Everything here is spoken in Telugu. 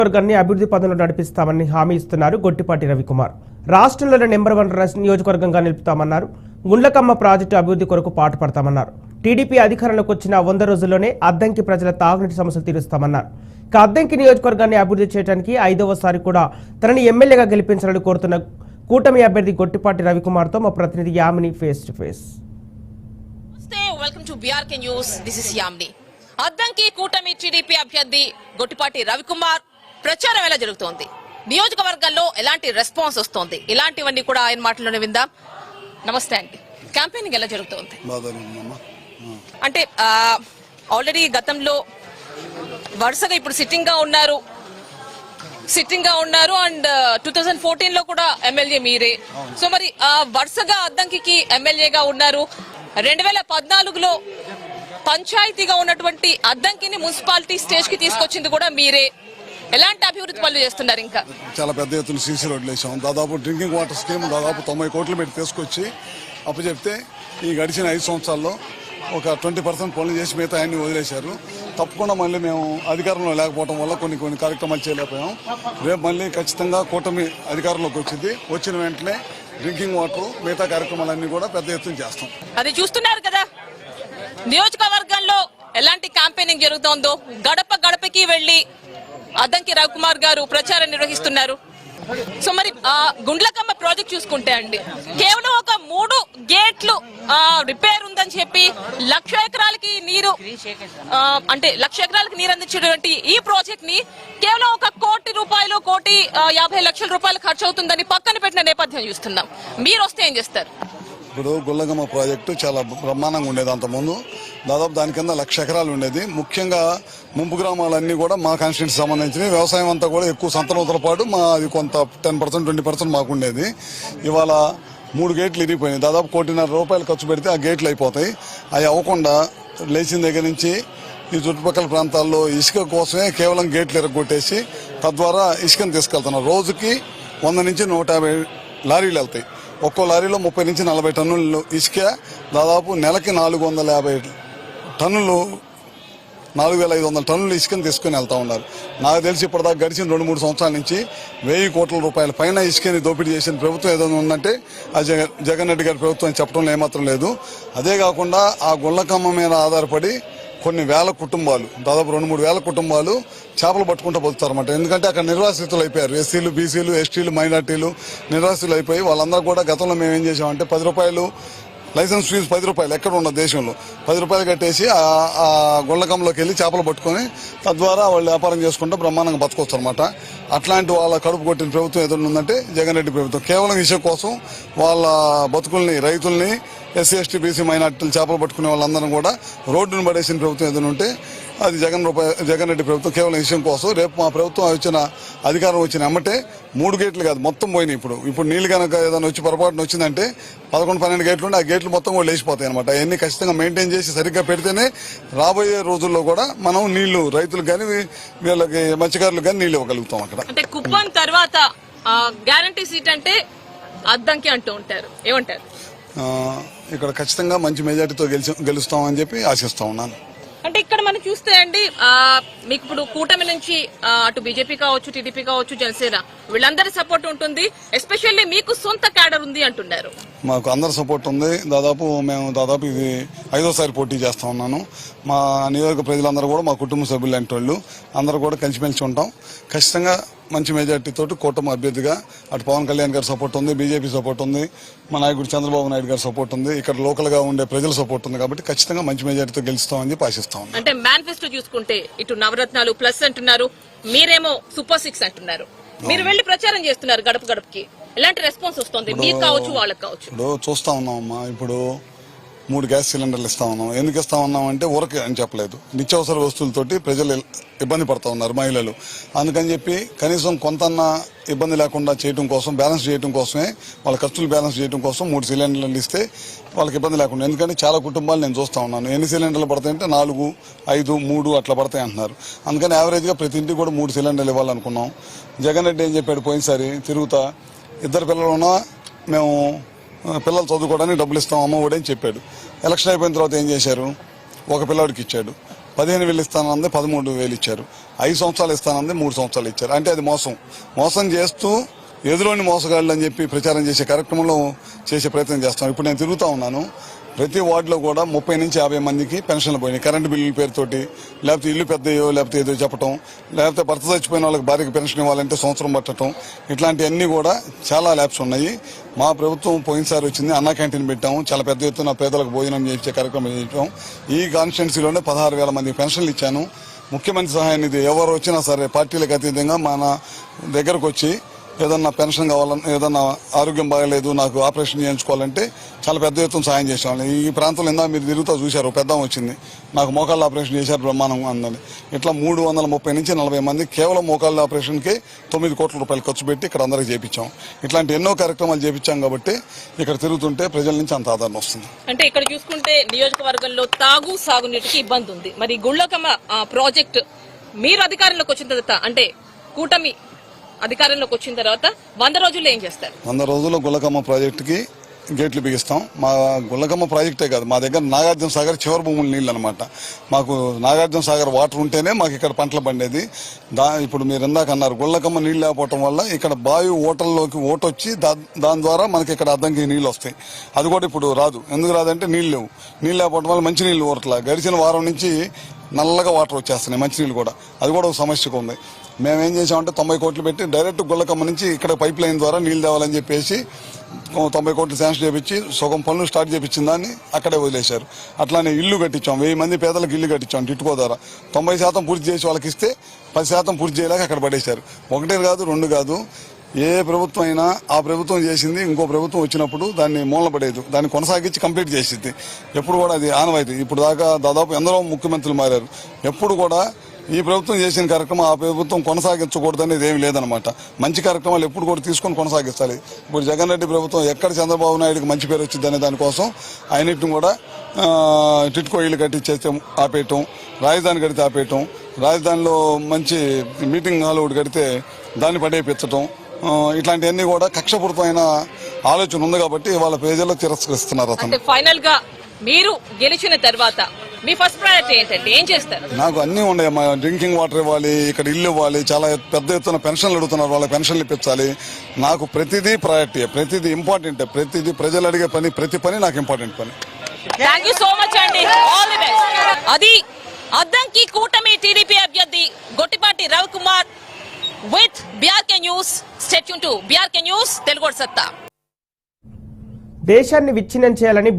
నియోజకవర్గాన్ని అభివృద్ధి పదంలో నడిపిస్తామని హామీ ఇస్తున్నారు గొట్టిపాటి రవికుమార్. రాష్ట్రంలోని నెంబర్ 1 నియోజకవర్గంగా నిలుపుతామన్నారు. గుండ్లకమ్మ ప్రాజెక్టు అభివృద్ధి కొరకు పాటుపడతామన్నారు. టీడీపీ అధికారంలోకి వచ్చిన 100 రోజుల్లోనే అద్దంకి ప్రజల తాగునీటి సమస్యలు తీరుస్తామన్నారు. అద్దంకి నియోజకవర్గాన్ని అభివృద్ధి చేయడానికి 5వసారి కూడా తనని ఎమ్మెల్యేగా గెలిపించాలని కోరుతున్న కూటమి అభ్యర్థి గొట్టిపాటి రవికుమార్తో మా ప్రతినిధి Yamini face to face. Welcome to BRK news. This is Yamini. Addanki కూటమి టీడీపీ అభ్యర్థి గొట్టిపాటి రవికుమార్ ప్రచారం ఎలా జరుగుతోంది, నియోజకవర్గాల్లో ఎలాంటి రెస్పాన్స్ వస్తోంది, ఇలాంటివన్నీ కూడా ఆయన మాటల్లోనే విందాం. నమస్తే అండి. క్యాంపెయినింగ్ ఎలా జరుగుతోంది? అంటే ఆల్రెడీ గతంలో వరుసగా ఇప్పుడు సిట్టింగ్ గా ఉన్నారు అండ్ 2014 లో కూడా ఎమ్మెల్యే మీరే. సో మరి వరుసగా అద్దంకి ఎమ్మెల్యేగా ఉన్నారు. 2014లో పంచాయతీగా ఉన్నటువంటి అద్దంకిని మున్సిపాలిటీ స్టేజ్ కి తీసుకొచ్చింది కూడా మీరే. ఎలాంటి అభివృద్ధి పనులు చేస్తున్నారు? ఇంకా చాలా పెద్ద ఎత్తున సీసీ రోడ్లు వేసాం. దాదాపు డ్రింకింగ్ వాటర్ స్కీమ్ దాదాపు 90 కోట్లు పెట్టి తీసుకొచ్చి అప్పచెప్తే ఈ గడిచిన 5 సంవత్సరాల్లో ఒక 20% పనులు చేసి మిగతా అన్ని వదిలేశారు. తప్పకుండా మళ్ళీ మేము అధికారంలో లేకపోవడం వల్ల కొన్ని కార్యక్రమాలు చేయలేకపోయాం. రేపు మళ్ళీ ఖచ్చితంగా కూటమి అధికారంలోకి వచ్చిన వెంటనే డ్రింకింగ్ వాటర్ మిగతా కార్యక్రమాలన్నీ కూడా పెద్ద ఎత్తున చేస్తాం. అది చూస్తున్నారు కదా, నియోజకవర్గంలో ఎలాంటి క్యాంపెయినింగ్ జరుగుతోందో. గడప గడపకి వెళ్లి అద్దంకి రవికుమార్ గారు ప్రచారం నిర్వహిస్తున్నారు. సో మరి గుండ్లకమ్మ ప్రాజెక్ట్ చూసుకుంటే అండి, కేవలం ఒక 3 గేట్లు రిపేర్ ఉందని చెప్పి 1,00,000 ఎకరాలకి నీరు అందించేటువంటి ఈ ప్రాజెక్ట్ ని కేవలం 1 కోటి రూపాయలు, 1,50,00,000 ఖర్చు అవుతుందని పక్కన పెట్టిన నేపథ్యం చూస్తున్నాం. మీరు వస్తే ఏం చేస్తారు? ఇప్పుడు గుండ్లకమ్మ ప్రాజెక్టు చాలా బ్రహ్మాండంగా ఉండేది. అంతకుముందు దాదాపు దాని కింద 1,00,000 ఎకరాలు ఉండేది. ముఖ్యంగా ముంపు గ్రామాలన్నీ కూడా మా కాన్స్టిట్యూన్సీ సంబంధించిన వ్యవసాయం అంతా కూడా ఎక్కువ సంతనోతల పాటు అది కొంత 10% 20% మాకు ఉండేది. ఇవాళ 3 గేట్లు ఇరిగిపోయినాయి. దాదాపు 1,50,00,000 రూపాయలు ఖర్చు పెడితే ఆ గేట్లు అయిపోతాయి. అవి అవ్వకుండా లేచిన దగ్గర నుంచి ఈ చుట్టుపక్కల ప్రాంతాల్లో ఇసుక కోసమే కేవలం గేట్లు ఇరగొట్టేసి తద్వారా ఇసుకను తీసుకెళ్తున్నారు. రోజుకి 100 నుంచి 150 లారీలు వెళ్తాయి. ఒక్కో లారీలో 30 నుంచి 40 టన్నులు ఇసుక, దాదాపు నెలకి 450 టన్నులు, 4,500 టన్నులు ఇసుకను తీసుకుని వెళ్తా ఉన్నారు. నాకు తెలిసి ఇప్పటిదాకా గడిచిన 2-3 సంవత్సరాల నుంచి 1,000 కోట్ల రూపాయల పైన ఇసుకని దోపిడీ చేసిన ప్రభుత్వం ఏదైనా ఉందంటే అది జగన్ రెడ్డి గారి ప్రభుత్వం అని చెప్పడంలో ఏమాత్రం లేదు. అదే కాకుండా ఆ గుండ్లకమ్మ మీద ఆధారపడి కొన్ని వేల కుటుంబాలు, దాదాపు 2-3 వేల కుటుంబాలు చేపలు పట్టుకుంటూ బతుకుతారన్నమాట. ఎందుకంటే అక్కడ నిర్వాసితులు అయిపోయారు. ఎస్సీలు, బీసీలు, ఎస్టీలు, మైనార్టీలు నిర్వాసితులు అయిపోయి వాళ్ళందరూ కూడా గతంలో మేము ఏం చేసామంటే 10 రూపాయలు లైసెన్స్ ఫీజు 10 రూపాయలు ఎక్కడ ఉండదు దేశంలో, 10 రూపాయలు కట్టేసి ఆ గుండ్లకంలోకి వెళ్ళి చేపలు పట్టుకొని తద్వారా వాళ్ళు వ్యాపారం చేసుకుంటూ బ్రహ్మాండంగా బతకొచ్చు అనమాట. అట్లాంటి వాళ్ళ కడుపు కొట్టిన ప్రభుత్వం ఏదైనా ఉందంటే జగన్ రెడ్డి ప్రభుత్వం. కేవలం ఇసుక కోసం వాళ్ళ బతుకుల్ని, రైతుల్ని, ఎస్సీ, ఎస్టీ, బీసీ, మైనార్టీలు చేపలు పట్టుకునే వాళ్ళందరం కూడా రోడ్డును పడేసిన ప్రభుత్వం ఏదైనా ఉంటే అది జగన్ రెడ్డి ప్రభుత్వం. కేవలం విషయం కోసం రేపు మా ప్రభుత్వం అధికారం వచ్చిన ఎమ్మటే 3 గేట్లు కాదు మొత్తం పోయినాయి. ఇప్పుడు నీళ్లు కనుక ఏదైనా వచ్చి పొరపాటున వచ్చిందంటే 11-12 గేట్లు ఉంటే ఆ గేట్లు మొత్తం కూడా లేచిపోతాయి అనమాట. అవన్నీ ఖచ్చితంగా మెయింటైన్ చేసి సరిగ్గా పెడితేనే రాబోయే రోజుల్లో కూడా మనం నీళ్లు రైతులకు కానీ వీళ్ళకి మత్స్యకారులకు కానీ నీళ్లు ఇవ్వగలుగుతాం. అక్కడ అంటే కుప్పం తర్వాత గ్యారంటీ సీట్ అంటే అద్దంకి అంటూ ఉంటారు, ఏమంటారు? ఇక్కడ ఖచ్చితంగా మంచి మెజార్టీతో గెలుస్తామని చెప్పి ఆశిస్తా ఉన్నాను. అంటే ఇక్కడ మనం చూస్తే అండి, మీకు ఇప్పుడు కూటమి నుంచి అటు బీజేపీ కావచ్చు, టీడీపీ కావచ్చు, జనసేన వీళ్ళందరి సపోర్ట్ ఉంటుంది. ఎస్పెషల్లీ మీకు సొంత క్యాడర్ ఉంది అంటున్నారు. మాకు అందరి సపోర్ట్ ఉంది. దాదాపు ఇది 5వసారి పోటీ చేస్తా ఉన్నాను. మా నియోజక ప్రజలందరూ కూడా మా కుటుంబ సభ్యులు లాంటి వాళ్ళు అందరూ కూడా కలిసిమెలిసి ఉంటాం. ఖచ్చితంగా మంచి మెజార్టీతో కూటమి అభ్యర్థిగా అటు పవన్ కళ్యాణ్ గారి సపోర్ట్ ఉంది, బీజేపీ సపోర్ట్ ఉంది, మా నాయకుడు చంద్రబాబు నాయుడు గారి సపోర్ట్ ఉంది, ఇక్కడ లోకల్ గా ఉండే ప్రజల సపోర్ట్ ఉంది. కాబట్టి ఖచ్చితంగా మంచి మెజార్టీతో గెలుస్తామని చెప్పి ఆశిస్తాం. అంటే మేనిఫెస్టో చూసుకుంటే ఇటు నవరత్నాలు ప్లస్ అంటున్నారు, మీరేమో సూపర్ 6 అంటున్నారు. మీరు వెళ్లి ప్రచారం చేస్తున్నారు గడప గడపకి. ఎలాంటి రెస్పాన్స్ వస్తుంది మీకు కావచ్చు, వాళ్ళకి కావచ్చు? ఇప్పుడు చూస్తా ఉన్నామమ్మా, ఇప్పుడు 3 గ్యాస్ సిలిండర్లు ఇస్తా ఉన్నాం. ఎందుకు ఇస్తా ఉన్నాం అంటే ఊరకే అని చెప్పలేదు, నిత్యావసర వస్తువులతోటి ప్రజలు ఇబ్బంది పడతా ఉన్నారు, మహిళలు. అందుకని చెప్పి కనీసం కొంతన్నా ఇబ్బంది లేకుండా చేయడం కోసం, బ్యాలెన్స్ చేయడం కోసమే, వాళ్ళ ఖర్చులు బ్యాలెన్స్ చేయడం కోసం 3 సిలిండర్లు ఇస్తే వాళ్ళకి ఇబ్బంది లేకుండా. ఎందుకంటే చాలా కుటుంబాలు నేను చూస్తా ఉన్నాను, ఎన్ని సిలిండర్లు పడతాయంటే 4, 5, 3 అట్లా పడతాయి అంటున్నారు. అందుకని యావరేజ్గా ప్రతి ఇంటికి కూడా 3 సిలిండర్లు ఇవ్వాలనుకున్నాం. జగన్ రెడ్డి ఏం చెప్పాడు, పోయినసారి తిరుగుతా 2 పిల్లలు ఉన్నా మేము పిల్లలు చదువుకోవడానికి డబ్బులు ఇస్తాం అమ్మ ఒడని చెప్పాడు. ఎలక్షన్ అయిపోయిన తర్వాత ఏం చేశారు, 1 పిల్లవాడికి ఇచ్చాడు. 15,000 ఇస్తానంది 13,000 ఇచ్చారు. 5 సంవత్సరాలు ఇస్తానంది 3 సంవత్సరాలు ఇచ్చారు. అంటే అది మోసం చేస్తూ ఎదురోని మోసగాళ్ళు అని చెప్పి ప్రచారం చేసే కార్యక్రమంలో చేసే ప్రయత్నం చేస్తాం. ఇప్పుడు నేను తిరుగుతా ఉన్నాను, ప్రతి వార్డులో కూడా 30 నుంచి 50 మందికి పెన్షన్లు పోయినాయి. కరెంటు బిల్లుల పేరుతోటి, లేకపోతే ఇల్లు పెద్దయో లేకపోతే ఏదో చెప్పటం, లేకపోతే భర్త చచ్చిపోయిన వాళ్ళకి భార్యకి పెన్షన్ ఇవ్వాలంటే సంవత్సరం పట్టడం, ఇట్లాంటివన్నీ కూడా చాలా ల్యాబ్స్ ఉన్నాయి. మా ప్రభుత్వం పోయినసారి వచ్చింది, అన్నా క్యాంటీన్ పెట్టాము, చాలా పెద్ద ఎత్తున పేదలకు భోజనం చేయించే కార్యక్రమం చేయించాం. ఈ కాన్స్టిట్యున్సీలోనే 16,000 మందికి పెన్షన్లు ఇచ్చాను. ముఖ్యమంత్రి సహాయ నిధి ఎవరు వచ్చినా సరే పార్టీలకు అతీతంగా మన దగ్గరకు వచ్చి ఏదన్నా పెన్షన్ కావాలన్నా, ఏదన్నా ఆరోగ్యం బాగలేదు నాకు ఆపరేషన్ చేయించుకోవాలంటే చాలా పెద్ద ఎత్తున సాయం చేసేవాళ్ళం. ఈ ప్రాంతంలో ఇందా మీరు తిరుగుతూ చూశారు, పెద్ద వచ్చింది, నాకు మోకాళ్ళ ఆపరేషన్ చేశారు, బ్రహ్మాండంగా అందని. ఇట్లా 330 నుంచి 40 మంది కేవలం మోకాళ్ళ ఆపరేషన్కి 9 కోట్ల రూపాయలు ఖర్చు పెట్టి ఇక్కడ అందరికి చేయించాం. ఇట్లాంటి ఎన్నో కార్యక్రమాలు చేయించాం కాబట్టి ఇక్కడ తిరుగుతుంటే ప్రజల నుంచి అంత ఆదరణ వస్తుంది. అంటే ఇక్కడ చూసుకుంటే నియోజకవర్గంలో తాగు సాగునీటికి ఇబ్బంది ఉంది. మరి గుళ్ళకమ్మ ప్రాజెక్ట్ మీరు అధికారంలోకి వచ్చిన తర్వాత, అంటే కూటమి అధికారంలోకి వచ్చిన తర్వాత 100 రోజుల్లో ఏం చేస్తారు? 100 రోజుల్లో గుళ్ళకమ్మ ప్రాజెక్టుకి గేట్లు బిగిస్తాం. మా గుళ్ళకమ్మ ప్రాజెక్టే కాదు, మా దగ్గర నాగార్జున సాగర్ చివరి భూముల నీళ్ళు అనమాట. మాకు నాగార్జున సాగర్ వాటర్ ఉంటేనే మాకు ఇక్కడ పంటలు పండేది. ఇప్పుడు మీరు ఇందాక అన్నారు, గుళ్ళకమ్మ నీళ్ళు లేకపోవటం వల్ల ఇక్కడ బావి ఓటల్లోకి ఓటొచ్చి దాని ద్వారా మనకి ఇక్కడ అద్దంకి నీళ్ళు వస్తాయి. అది కూడా ఇప్పుడు రాదు. ఎందుకు రాదంటే నీళ్ళు లేవు. నీళ్ళు లేకపోవడం వల్ల మంచి నీళ్ళు ఊరట్లా. గడిచిన వారం నుంచి నల్లగా వాటర్ వచ్చేస్తున్నాయి, మంచినీళ్ళు కూడా. అది కూడా ఒక సమస్యగా ఉంది. మేమేం చేసామంటే 90 కోట్లు పెట్టి డైరెక్ట్ గుళ్ళకమ్మ నుంచి ఇక్కడ పైప్ లైన్ ద్వారా నీళ్ళు తేవాలని చెప్పేసి 90 కోట్లు శాంక్షన్ చేపించి సగం పనులు స్టార్ట్ చేపించిన దాన్ని అక్కడే వదిలేశారు. అట్లానే ఇల్లు కట్టించాం, 1000 మంది పేదలకు ఇల్లు కట్టించాం టిట్కో ద్వారా. 90% పూర్తి చేసి వాళ్ళకి ఇస్తే 10% పూర్తి చేయలేక అక్కడ పడేశారు. 1 కాదు 2 కాదు, ఏ ప్రభుత్వం అయినా ఆ ప్రభుత్వం చేసింది ఇంకో ప్రభుత్వం వచ్చినప్పుడు దాన్ని మూలపడేది, దాన్ని కొనసాగించి కంప్లీట్ చేసింది. ఎప్పుడు కూడా అది ఆనవాయితీ. ఇప్పుడు దాకా దాదాపు ఎందరో ముఖ్యమంత్రులు మారారు, ఎప్పుడు కూడా ఈ ప్రభుత్వం చేసిన కార్యక్రమం ఆ ప్రభుత్వం కొనసాగించకూడదు అనేది ఏమి లేదనమాట. మంచి కార్యక్రమాలు ఎప్పుడు కూడా తీసుకొని కొనసాగిస్తాయి. ఇప్పుడు జగన్ రెడ్డి ప్రభుత్వం ఎక్కడ చంద్రబాబు నాయుడుకి మంచి పేరు వచ్చింది అనే దానికోసం ఆయన్నిటిని కూడా టిట్కో ఇల్లు కట్టించేస్తే ఆపేయటం, రాజధాని కడితే ఆపేయటం, రాజధానిలో మంచి మీటింగ్ హాల్ ఒకటి కడితే దాన్ని పడేపించటం, ఇట్లాంటివన్నీ కూడా కక్షపూరితమైన ఆలోచన ఉంది కాబట్టి వాళ్ళ ప్రజల్లో తిరస్కరిస్తున్నారు. అతను ఫైనల్ గా మీరు గెలిచిన తర్వాత మీ ఫస్ట్ ప్రయారిటీ ఏంటంటే ఏం చేస్తారు? నాకు అన్నీ ఉన్నాయి. మా డ్రింకింగ్ వాటర్ ఇవ్వాలి, ఇక్కడ ఇల్లు ఇవ్వాలి, చాలా పెద్ద ఎత్తున పెన్షన్లు అడుగుతున్నారు, వాళ్ళకి పెన్షన్లు ఇప్పించాలి. నాకు ప్రతిదీ ప్రయారిటీ, ప్రతిదీ ఇంపార్టెంట్, ప్రతిదీ ప్రజలు అడిగే పని, ప్రతి పని నాకు ఇంపార్టెంట్ పని. థ్యాంక్ యూ సో మచ్ అండి, ఆల్ ది బెస్ట్. అది అద్దంకి కూటమి టీడీపీ అభ్యర్థి Gottipati Ravikumar with BRK news. Stay tune to BRK news, Telugu సత్తా. దేశాన్ని విచ్ఛిన్నం చేయాలని